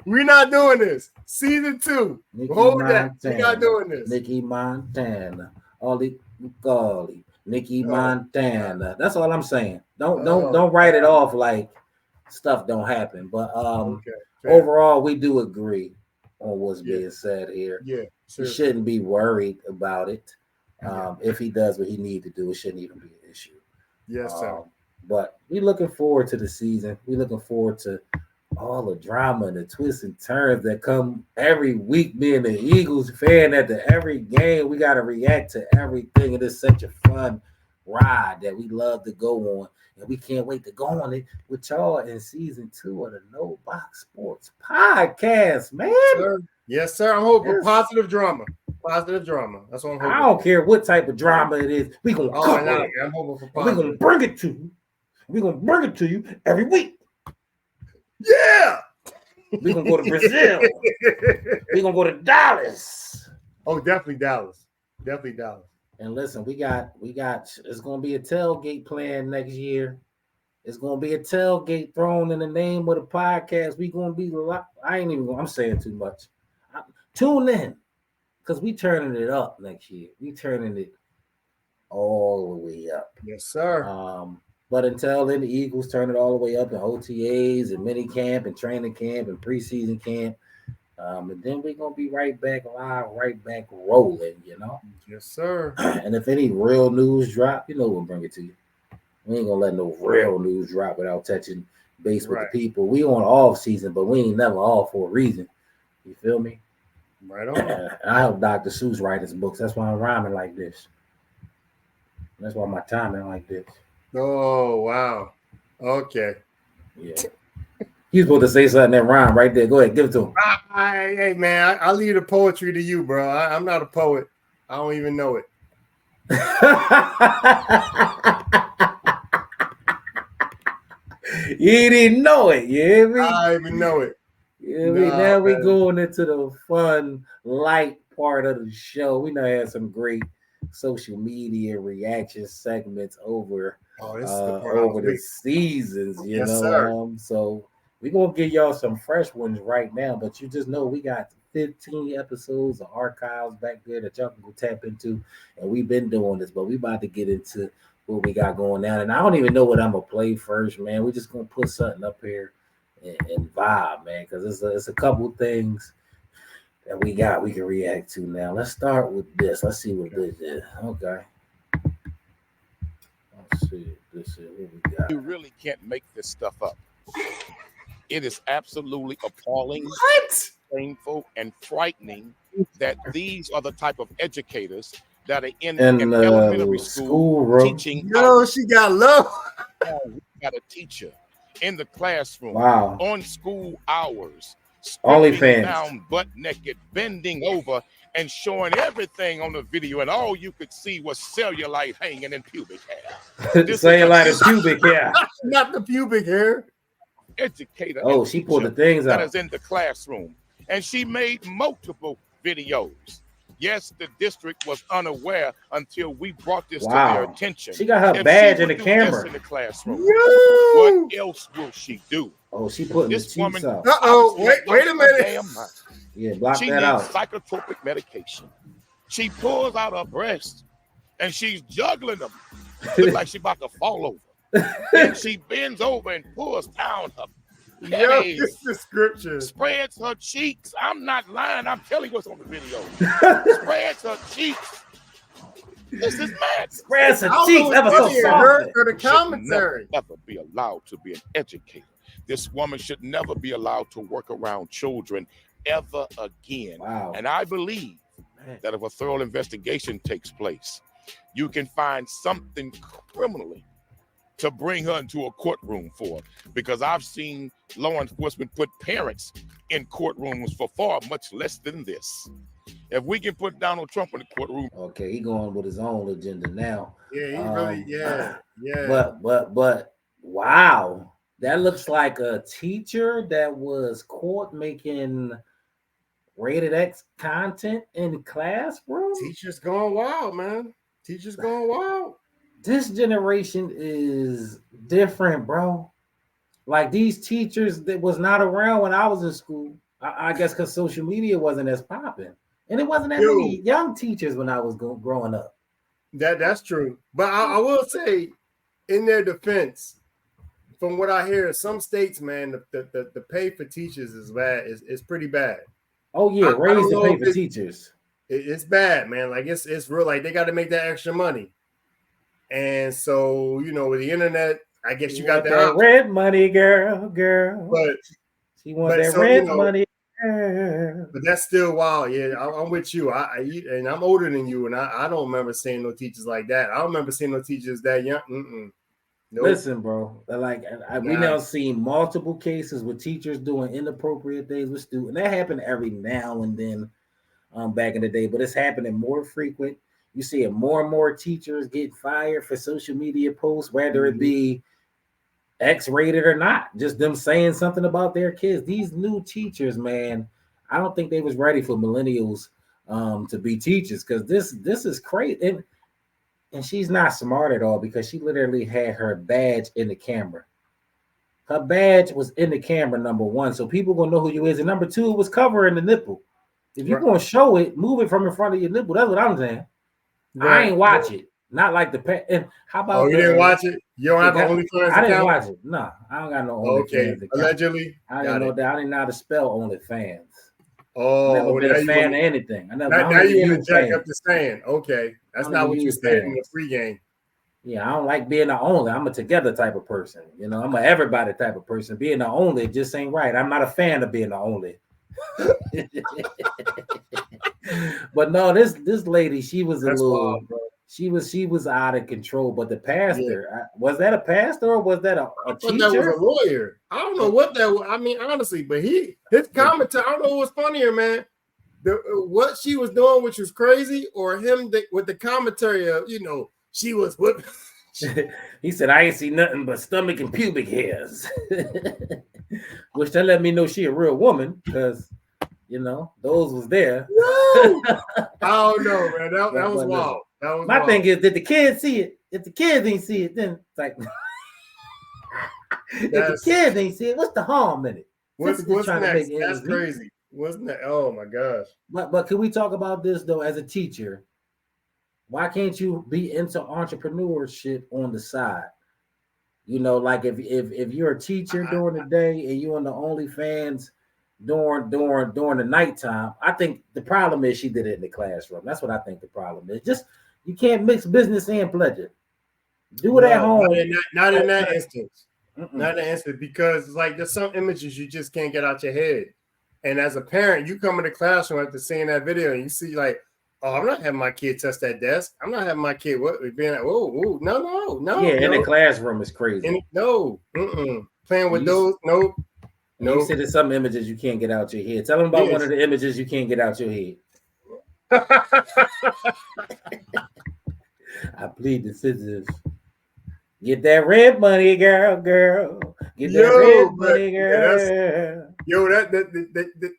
We're not doing this. Season 2. Hold that. We're not doing this. Nicky Montana. Nicky Montana. That's all I'm saying. Don't write it off like stuff don't happen. But overall, we do agree on what's being said here. Yeah. Sure. You shouldn't be worried about it. If he does what he needs to do, it shouldn't even be an issue. Yes, sir. But we're looking forward to the season. We're looking forward to all the drama and the twists and turns that come every week. Being an Eagles fan, at every game, we got to react to everything. It is such a fun ride that we love to go on, and we can't wait to go on it with y'all in season 2 of the No Box Sports podcast, man. Yes, sir. I'm hoping for positive drama. Positive drama. That's what I'm hoping. I don't care what type of drama it is. We're going to cover it. I'm hoping for positive. We're going to bring it to you. We're going to bring it to you every week. Yeah. We're going to go to Brazil. We're going to go to Dallas. Oh, definitely Dallas. Definitely Dallas. And listen, we got it's going to be a tailgate plan next year. It's going to be a tailgate thrown in the name of the podcast. We're going to be, I'm saying too much. Tune in. Because we turning it up next year. We turning it all the way up. Yes, sir. But until then, the Eagles turn it all the way up in OTAs and mini camp and training camp and preseason camp. And then we're going to be right back live, right back rolling, you know? Yes, sir. And if any real news drop, we'll bring it to you. We ain't going to let no real news drop without touching base with the people. We on off season, but we ain't never off for a reason. You feel me? Right on. I help Dr. Seuss write his books. That's why I'm rhyming like this. That's why my timing like this. Oh, wow. Okay. Yeah. He's supposed to say something that rhyme right there. Go ahead, give it to him. Hey man, I leave the poetry to you, bro. I'm not a poet. I don't even know it. You didn't know it, you hear me? I even know it. Yeah, now we going into the fun, light part of the show. We know had some great social media reaction segments over the seasons, you know. Sir. So we're gonna give y'all some fresh ones right now, but you just know we got 15 episodes of archives back there that y'all can go tap into, and we've been doing this, but we about to get into what we got going on. And I don't even know what I'm gonna play first, man. We're just gonna put something up here and vibe, man, because it's a couple things that we can react to now. Let's start with this. Let's see what this is. Okay. Let's see. This is what we got. You really can't make this stuff up. It is absolutely appalling, painful, and frightening that these are the type of educators that are in elementary school teaching. No, she got low. We got a teacher in the classroom on school hours, OnlyFans down butt naked, bending over and showing everything on the video, and all you could see was cellulite hanging in pubic hair. Cellulite and pubic hair, not the pubic hair. Educator. Oh, she pulled the things out. That is in the classroom, and she made multiple videos. Yes, the district was unaware until we brought this to their attention. She got her badge in the camera in the classroom. What else will she do? Oh, she putting this the cheeks out. Wait a minute. Yeah, block that out. She needs psychotropic medication. She pulls out her breast and she's juggling them. Looks like she's about to fall over. Then she bends over and pulls down her this description. Spreads her cheeks. I'm not lying. I'm telling you what's on the video. Spreads her cheeks. This is mad. Spreads her cheeks. Ever so soft. For the commentary. Never be allowed to be an educator. This woman should never be allowed to work around children ever again. Wow. And I believe that if a thorough investigation takes place, you can find something criminally to bring her into a courtroom for, because I've seen law enforcement put parents in courtrooms for far much less than this. If we can put Donald Trump in the courtroom. Okay, he going with his own agenda now. Yeah, he really, yeah. But wow, that looks like a teacher that was caught making rated X content in the classroom. Teachers going wild, man. Teachers going wild. This generation is different, bro. Like these teachers that was not around when I was in school. I guess because social media wasn't as popping, and it wasn't that many young teachers when I was growing up. That's true, but I will say, in their defense, from what I hear, some states, man, the pay for teachers is bad. It's pretty bad. Oh yeah, raise the pay for teachers. It's bad, man. Like it's real. Like they got to make that extra money. And so, with the internet, I guess you got that rent money, girl. But she wants that rent money. Girl. But that's still wild. Yeah, I'm with you. And I'm older than you, and I don't remember seeing no teachers like that. I don't remember seeing no teachers that young. Nope. Listen, bro. We now seen multiple cases with teachers doing inappropriate things with students. That happened every now and then, back in the day, but it's happening more frequent. You see more and more teachers get fired for social media posts, whether it be X-rated or not, just them saying something about their kids. These new teachers, man, I don't think they was ready for millennials to be teachers, because this is crazy. And she's not smart at all, because she literally had her badge in the camera. Her badge was in the camera, number one, so people gonna know who you is, and number two, it was covering the nipple. If you're gonna show it, move it from in front of your nipple. That's what I'm saying. Right. I ain't watch it. Not like the pet. And how about? Oh, you didn't watch it? You don't have an OnlyFans account? I didn't watch it. No, I don't got no OnlyFans account. Allegedly. I didn't know that. I didn't know how to spell OnlyFans. Oh, never been a fan of anything. Now you want to jack up the stand. Okay, that's not what you said in the pregame. Yeah, I don't like being the only. I'm a together type of person. I'm a everybody type of person. Being the only just ain't right. I'm not a fan of being the only. But no, this lady, she was she was out of control. But the pastor, was that a pastor or was that a teacher? That was a lawyer. I don't know what that was. I mean, honestly, but his commentary, I don't know what's funnier, man. What she was doing, which was crazy, or him with the commentary of, she was whipping. He said, I ain't see nothing but stomach and pubic hairs. Which that let me know she a real woman, because those was there. I don't know, man. That was wild. That was my wild. thing is, did the kids see it? If the kids ain't see it, then it's like if the kids ain't see it, what's the harm in it? What's next? That's crazy. Wasn't that? Oh my gosh. But can we talk about this though as a teacher? Why can't you be into entrepreneurship on the side? Like if you're a teacher during the day and you're on the OnlyFans during the nighttime, I think the problem is she did it in the classroom. That's what I think the problem is. Just you can't mix business and pleasure. Do it at home. Not in that instance. Not in that instance, because it's like there's some images you just can't get out your head. And as a parent, you come in the classroom after seeing that video and you see like, oh, I'm not having my kid touch that desk. I'm not having my kid being like, whoa, no. Yeah, in the classroom is crazy. Playing with those, nope. You said there's some images you can't get out your head. Tell them about one of the images you can't get out your head. I plead the fifth. Get that red money, girl. Get that red money, girl.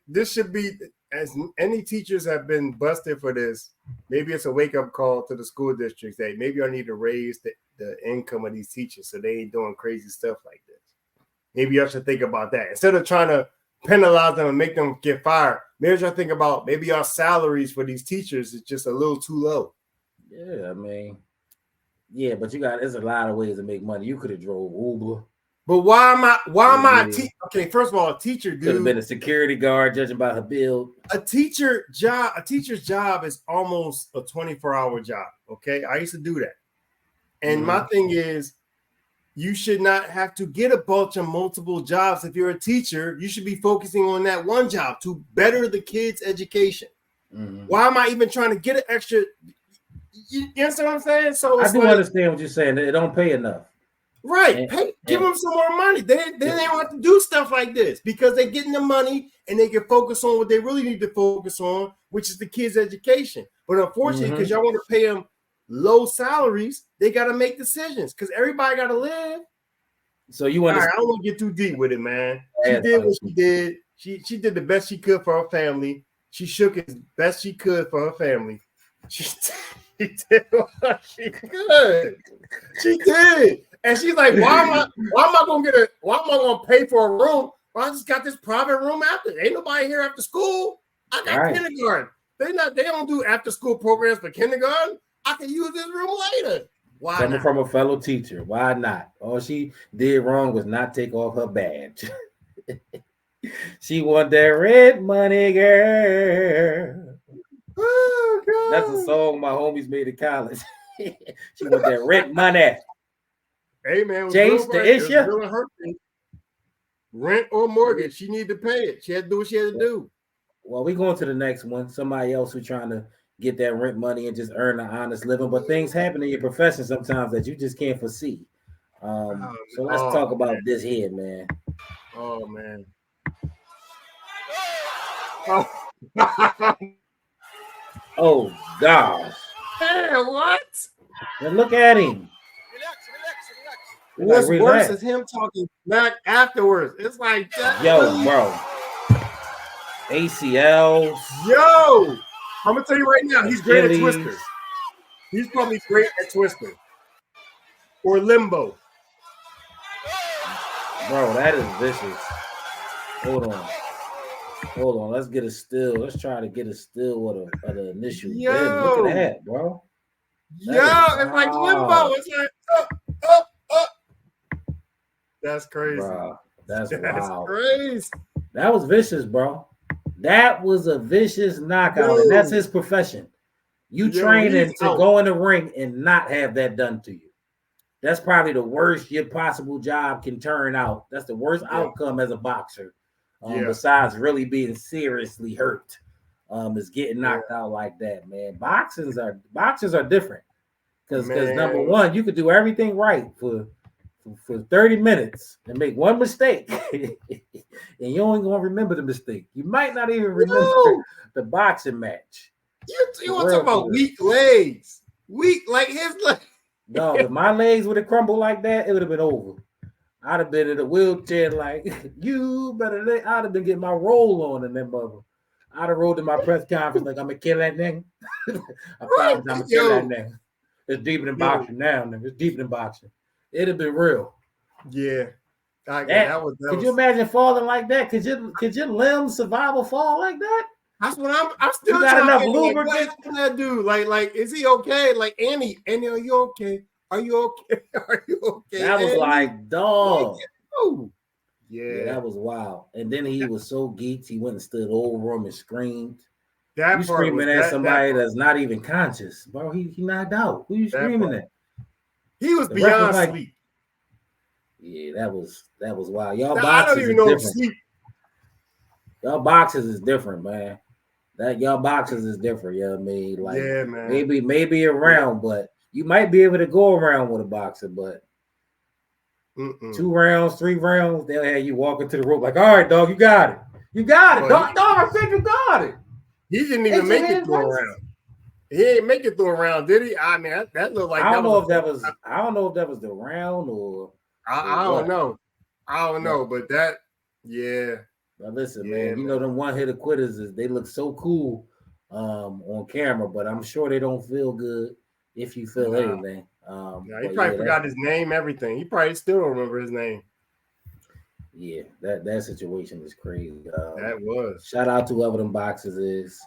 This should be, as any teachers have been busted for this, maybe it's a wake-up call to the school districts that maybe I need to raise the income of these teachers so they ain't doing crazy stuff like this. Maybe y'all should think about that. Instead of trying to penalize them and make them get fired, maybe y'all think about maybe our salaries for these teachers is just a little too low. Yeah, I mean, yeah, but there's a lot of ways to make money. You could have drove Uber. But why am I okay, first of all, a teacher, dude. Could have been a security guard, judging by her build. A teacher's job is almost a 24-hour job. Okay. I used to do that. And my thing is, you should not have to get a bunch of multiple jobs. If you're a teacher, you should be focusing on that one job to better the kids' education. Why am I even trying to get an extra? You understand what I'm saying? So I do understand what you're saying. It don't pay enough. Right. Give them some more money. They don't have to do stuff like this because they're getting the money and they can focus on what they really need to focus on, which is the kids' education. But unfortunately, because y'all want to pay them low salaries, they got to make decisions because everybody got to live. So you want? I don't want to get too deep with it, man. She did what she did. She did the best she could for her family. She shook as best she could for her family. She did what she could. She did. And she's like, why am I gonna pay for a room? Well, I just got this private room after. Ain't nobody here after school. I got kindergarten. They don't do after school programs for kindergarten. I can use this room later. Why Coming not? from a fellow teacher. Why not? All she did wrong was not take off her badge. She want that red money, girl. Oh, God. That's a song my homies made in college. She want that red money. Hey, man, Change the issue. Rent or mortgage, she need to pay it. She had to do what she had to do. Well, we going to the next one. Somebody else who's trying to get that rent money and just earn an honest living. But things happen in your profession sometimes that you just can't foresee. So let's talk about this here, man. Oh, man. Oh, gosh. Hey, what? Now look at him. What's worse is him talking back afterwards. It's like that. Yo, bro. ACLs. Yo, I'm gonna tell you right now, he's great at Twister. He's probably great at Twister or Limbo. Bro, that is vicious. Hold on. Let's get a still. Let's try to get a still with an initial. Yo, look at that, bro. It's like Limbo. It's like up. That's crazy. Bro, that's wild. Crazy. That was vicious, bro. That was a vicious knockout, and that's his profession. You training to go in the ring and not have that done to you. That's probably the worst your possible job can turn out. That's the worst outcome as a boxer. Besides really being seriously hurt, is getting knocked out like that, man. Boxers are different. Because number one, you could do everything right for 30 minutes and make one mistake, and you ain't gonna remember the mistake. You might not even remember the boxing match. You want to talk about weak legs? Weak like his leg. No, if my legs would have crumbled like that, it would have been over. I'd have been in a wheelchair like, you better I'd have been getting my roll on in that mother. I'd have rolled in my press conference like, I'm going to kill that nigga. I promise I'm going to kill that nigga. It's deeper than boxing now, nigga. It's deeper than boxing. It'd have been real. Yeah. Could you imagine falling like that? Could your limbs survive a fall like that? That's what I'm still got enough lubricant. What that dude? Like, is he okay? Like, Annie, are you okay? Are you okay? Are you okay? That was like, dog. Yeah, that was wild. And then he was so geeked, he went and stood over him and screamed. That you screaming at somebody that's not even conscious, bro. He knocked out. Who you screaming at? He was beyond sleep. Yeah, that was wild. Y'all boxers I don't even know different. Sleep. Y'all boxers is different, man. Y'all boxers is different. You know what I mean? Like, yeah, man. Maybe around, but you might be able to go around with a boxer, but 2 rounds, 3 rounds, they'll have you walking to the rope like, all right, dog, you got it. You got it. Dog, I said you got it. He didn't even make it through a round. He didn't make it through a round, did he? I mean, that looked like I don't know if that was the round or I don't know. I don't know, but that, yeah. But listen, man, you know them one-hitter quitters they look so cool on camera, but I'm sure they don't feel good if you feel anything. He probably forgot his name, everything. He probably still don't remember his name. Yeah, that situation is crazy. That was. Shout out to whoever them boxers is.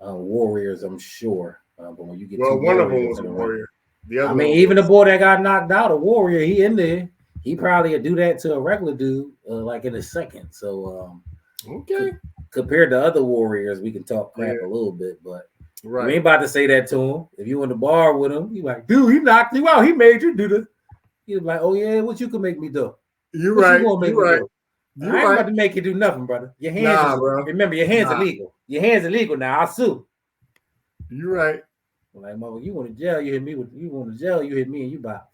Warriors, I'm sure. But when you get one of them was a warrior. The other even the boy that got knocked out, a warrior, he in there. He probably would do that to a regular dude, like in a second. So, okay. Compared to other warriors, we can talk crap a little bit, but you ain't about to say that to him. If you in the bar with him, you like, dude, he knocked you out. He made you do this. He's like, oh yeah, what you can make me do? You right. I ain't about to make you do nothing, brother. Your hands, remember, your hands illegal. Your hands illegal now. I'll sue. You right. Like, mother, you want to jail? You hit me and you box.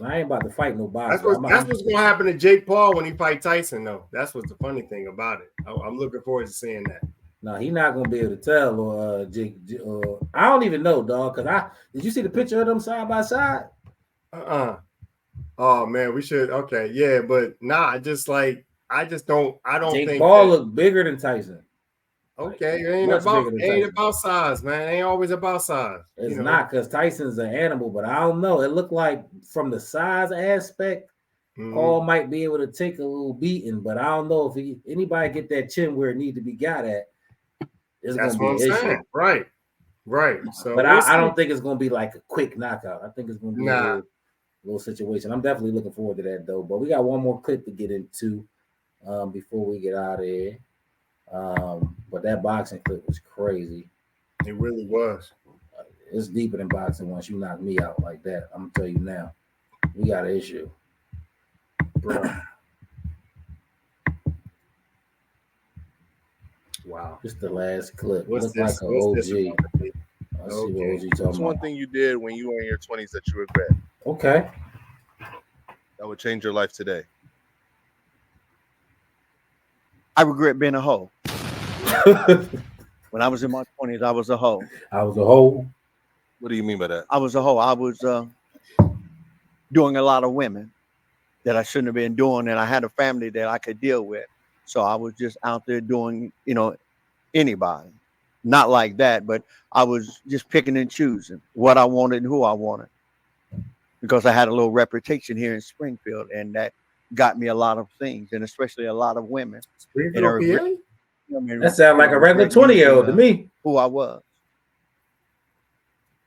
I ain't about to fight no boxer. That's what's gonna happen to Jake Paul when he fight Tyson, though. That's what's the funny thing about it. I'm looking forward to seeing that. No, he's not gonna be able to tell. Or Jake, I don't even know, dog. Cause did you see the picture of them side by side? Oh man, we should. Okay, yeah, but I just don't. I don't Jake think Paul look bigger than Tyson. Okay, it ain't about size, man. It ain't always about size. It's not, because Tyson's an animal, but I don't know. It looked like from the size aspect, Paul might be able to take a little beating, but I don't know if anybody get that chin where it need to be got at. That's what I'm saying. Right. So, but I don't think it's gonna be like a quick knockout. I think it's gonna be a little situation. I'm definitely looking forward to that though. But we got one more clip to get into before we get out of here. But that boxing clip was crazy. It really was. It's deeper than boxing. Once you knock me out like that, I'm gonna tell you now, we got an issue, bro. Wow. Just the last clip. What's like an OG. Let's see what OG talking What's one thing you did when you were in your 20s that you regret? Okay. That would change your life today. I regret being a hoe. When I was in my 20s, I was a hoe. I was a hoe. What do you mean by that? I was a hoe. I was doing a lot of women that I shouldn't have been doing, and I had a family that I could deal with. So I was just out there doing, anybody. Not like that, but I was just picking and choosing what I wanted and who I wanted. Because I had a little reputation here in Springfield, and that got me a lot of things, and especially a lot of women. Springfield, PA? That sounds like a regular 20-year-old to me. Who I was.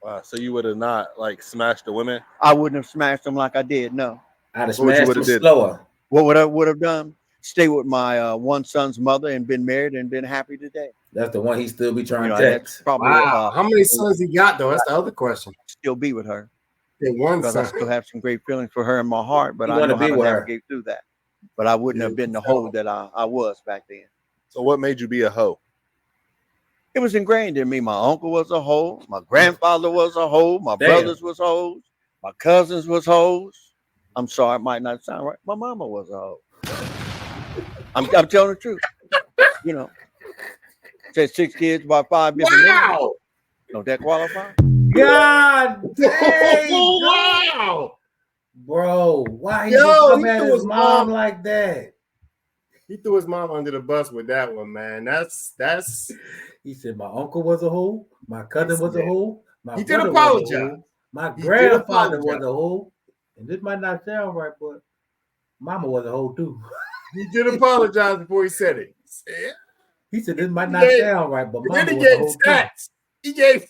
Wow, so you would have not smashed the women? I wouldn't have smashed them like I did. No. I'd have smashed them slower. What would I would have done? Stay with my one son's mother and been married and been happy today. That's the one he still be trying to text. Probably, wow. How many sons he got though? That's the other question. Still be with her. One because son. I still have some great feelings for her in my heart, but I know how to navigate through that. But I wouldn't have been the hoe that I was back then. So what made you be a hoe? It was ingrained in me. My uncle was a hoe. My grandfather was a hoe. My brothers was hoes. My cousins was hoes. I'm sorry, it might not sound right. My mama was a hoe. I'm telling the truth. You know, said 6 kids by 5 different niggas. Don't that qualify? God dang, Wow. bro. Why he Yo, come he at threw his his mom mom. like that? He threw his mom under the bus with that one, man. That's. He said my uncle was a hoe, my cousin was a hoe, my He did brother was a apologize. hoe, my He did grandfather was apologize. a hoe. And this might not sound right, but mama was a hoe too. He did apologize before he said it. He said this might not sound right, but And then mama he was a gave hoe stats. He gave.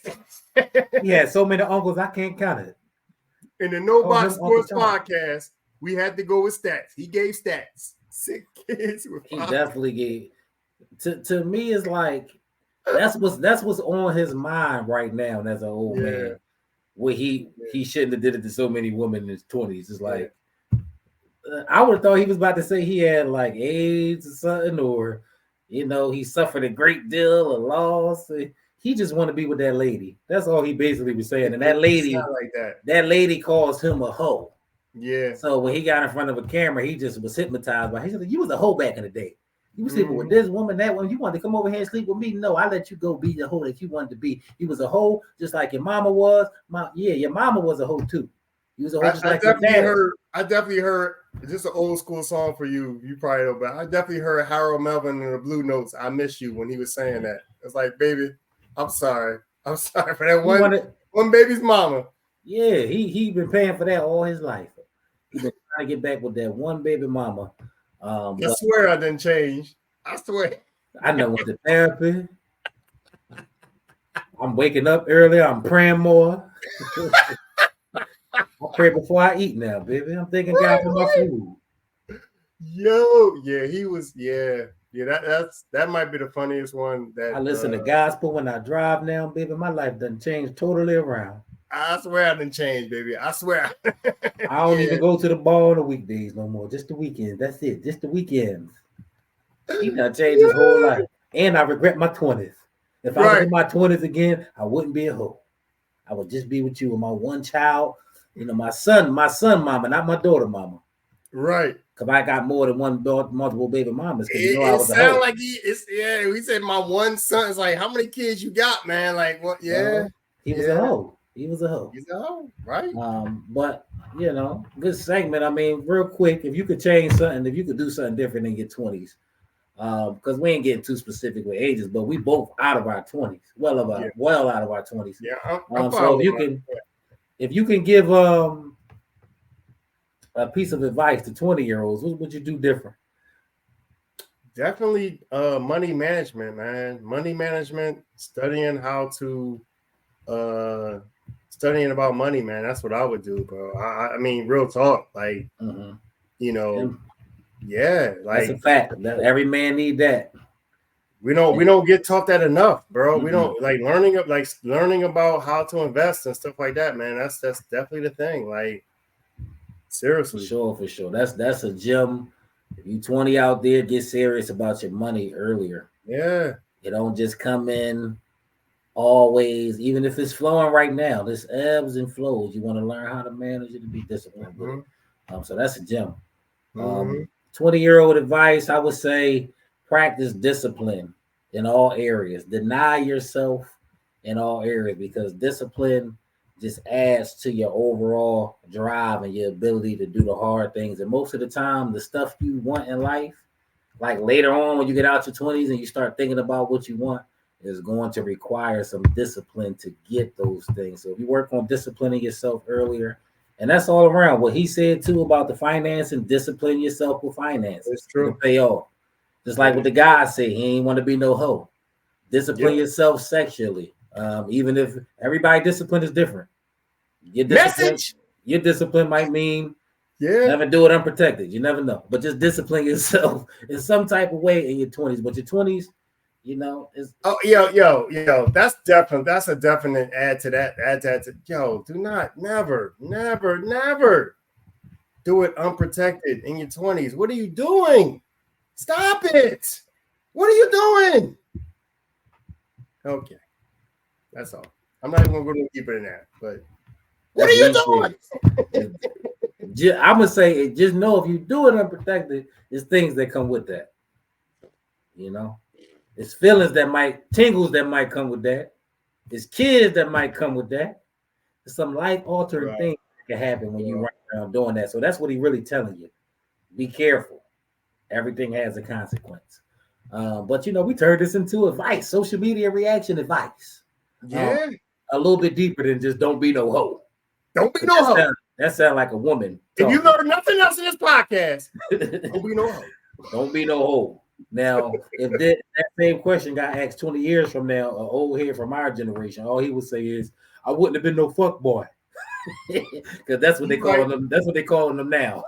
He had so many uncles I can't count it. In the No Call Box him Uncle Sports Tom. podcast, we had to go with stats. He gave stats. 6 kids with He 5. definitely gave. To me, it's like that's what's on his mind right now. And as an old man, where he shouldn't have did it to so many women in his 20s. It's like I would have thought he was about to say he had like AIDS or something, or he suffered a great deal of loss. He just want to be with that lady. That's all he basically was saying. And that lady, like that lady calls him a hoe. Yeah. So when he got in front of a camera, he just was hypnotized by. He said, "You was a hoe back in the day. You was sleeping with this woman, that one. You wanted to come over here and sleep with me? No, I let you go be the hoe that you wanted to be. You was a hoe, just like your mama was. Your mama was a hoe too. You was a hoe just like your dad." I definitely heard just an old school song for you. You probably know, but I definitely heard Harold Melvin in the Blue Notes. I miss you when he was saying that. It's like, baby, I'm sorry for that one baby's mama. Yeah, he been paying for that all his life. He been trying to get back with that one baby mama. I swear I didn't change. I swear. I know went to therapy. I'm waking up earlier. I'm praying more. I pray before I eat now, baby. I'm thanking God for my food. Yo, yeah, he was, yeah. That might be the funniest one. That I listen to gospel when I drive now, baby. My life done changed totally around. I swear I didn't change, baby. I swear. I don't even go to the bar on the weekdays no more. Just the weekends. That's it. Just the weekends. He done changed his whole life. And I regret my 20s. If I was in my 20s again, I wouldn't be a hoe. I would just be with you and my one child. My son mama, not my daughter mama. Right. Because I got more than one daughter, multiple baby mamas. Because I was a hoe. Like we said my one son is like, how many kids you got, man? Like what? Yeah. He was a hoe. He's a hoe, right? But good segment. I mean, real quick, if you could change something, if you could do something different in your 20s, because we ain't getting too specific with ages, but we both out of our 20s, well out of our 20s. Yeah. So if you can give a piece of advice to 20-year-olds, what would you do different? Definitely money management, man. Money management, studying about money, man. That's what I would do, bro. I mean, real talk, like, yeah, like that's a fact. Every man need that. We don't get taught that enough, bro. Mm-hmm. We don't learning about how to invest and stuff like that, man. That's definitely the thing. Like, seriously, for sure. That's a gem. If you 20 out there, get serious about your money earlier. Yeah, you don't just come in. Always, even if it's flowing right now, this ebbs and flows. You want to learn how to manage it and be disciplined with it. So that's a gem. 20-year-old advice, I would say, practice discipline in all areas. Deny yourself in all areas, because discipline just adds to your overall drive and your ability to do the hard things. And most of the time, the stuff you want in life, like later on when you get out your 20s and you start thinking about what you want, is going to require some discipline to get those things. So if you work on disciplining yourself earlier, and that's all around what he said too about the finance, and discipline yourself with finance. It's true. To pay off. Just like what the guy said, he ain't want to be no hoe. Discipline yourself sexually. Even if everybody discipline is different. Your discipline might mean never do it unprotected. You never know. But just discipline yourself in some type of way in your 20s. But your 20s, is that's a definite add to that. Do not never do it unprotected in your 20s. What are you doing? Stop it. What are you doing? Okay. That's all. I'm not even going to go deeper than that. But what That's are you reaching. doing? I'm gonna say, just know if you do it unprotected, there's things that come with that. You know, it's feelings that might, tingles that might come with that. It's kids that might come with that. There's some life altering things that can happen when you run around doing that. So that's what he's really telling you. Be careful. Everything has a consequence. But you know, we turned this into advice, social media reaction advice. Yeah. A little bit deeper than just don't be no hoe. Don't be no hoe. That sounds like a woman. If you learn nothing else in this podcast, don't be no hoe. Don't be no hoe. Now, if that same question got asked 20 years from now, an old head from our generation, all he would say is, I wouldn't have been no fuck boy. Because that's what they call them. That's what they calling them now.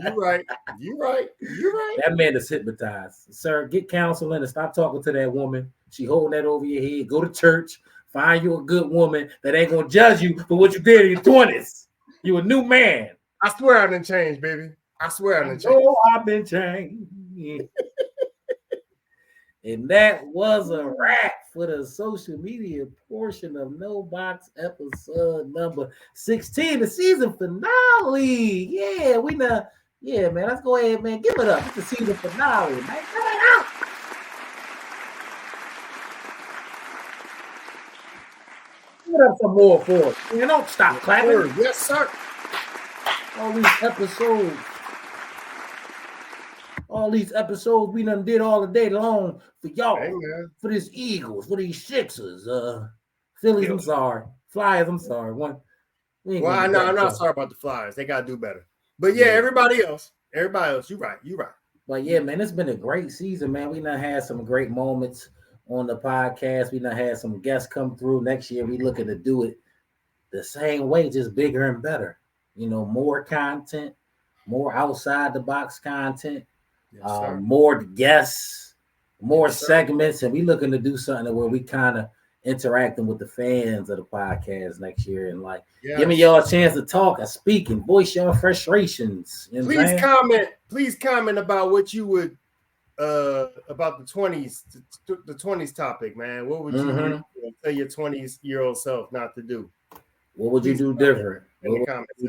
You're right. That man is hypnotized. Sir, get counseling and stop talking to that woman. She holding that over your head. Go to church. Find you a good woman that ain't gonna judge you for what you did in your 20s. You a new man. I swear I didn't change, baby. I swear I didn't change. Oh, I've been changed. And that was a wrap for the social media portion of No Box episode number 16, the season finale. Yeah, man. Let's go ahead, man. Give it up. It's the season finale, man. Come on out. Give it up some more for us. Man, don't stop clapping. Yes, sir. All these episodes we done did all the day long for y'all, for these Eagles, for these Sixers, Phillies. I'm sorry, Flyers. I'm sorry. I'm not sorry about the Flyers. They gotta do better. But yeah, everybody else, you're right. But yeah, man, it's been a great season, man. We done had some great moments on the podcast. We done had some guests come through. Next year, we looking to do it the same way, just bigger and better. You know, more content, more outside the box content. Yes, more guests, more segments, and we looking to do something where we kind of interacting with the fans of the podcast next year and giving y'all a chance to talk and speak and voice your frustrations. You know Please comment about what you would about the 20s topic, man. What would you tell your 20-year-old self not to do? What would you do different?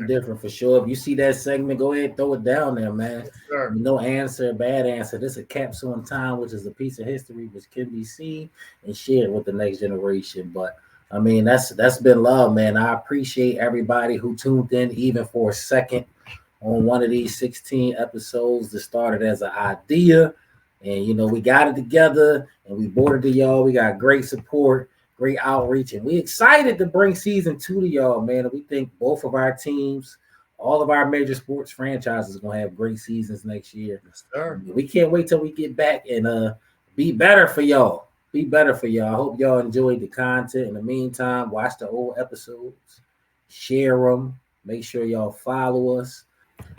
Different for sure. If you see that segment, go ahead and throw it down there, man. Yes, no answer, bad answer. This is a capsule in time, which is a piece of history which can be seen and shared with the next generation. But I mean, that's been love, man. I appreciate everybody who tuned in, even for a second, on one of these 16 episodes that started as an idea. And you know, we got it together and we brought it to y'all. We got great support. Great outreach, and we excited to bring season 2 to y'all, man. And we think both of our teams, all of our major sports franchises, are gonna have great seasons next year. Yes, sir. We can't wait till we get back and be better for y'all. I hope y'all enjoyed the content. In the meantime, watch the old episodes, share them, make sure y'all follow us.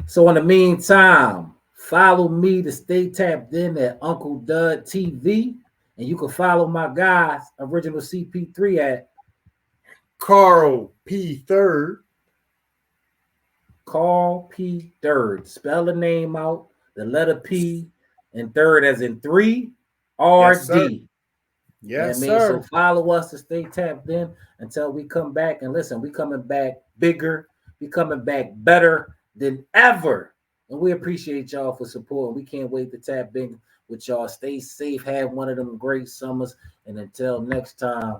So in the meantime, follow me to stay tapped in at Uncle Dud TV. And you can follow my guys, Original CP3, at Carl P. Third. Carl P. Third. Spell the name out, the letter P, and third as in 3, RD. Yes, sir. So follow us to stay tapped in until we come back. And listen, we coming back bigger. We coming back better than ever. And we appreciate y'all for support. We can't wait to tap in with y'all. Stay safe. Have one of them great summers. And until next time.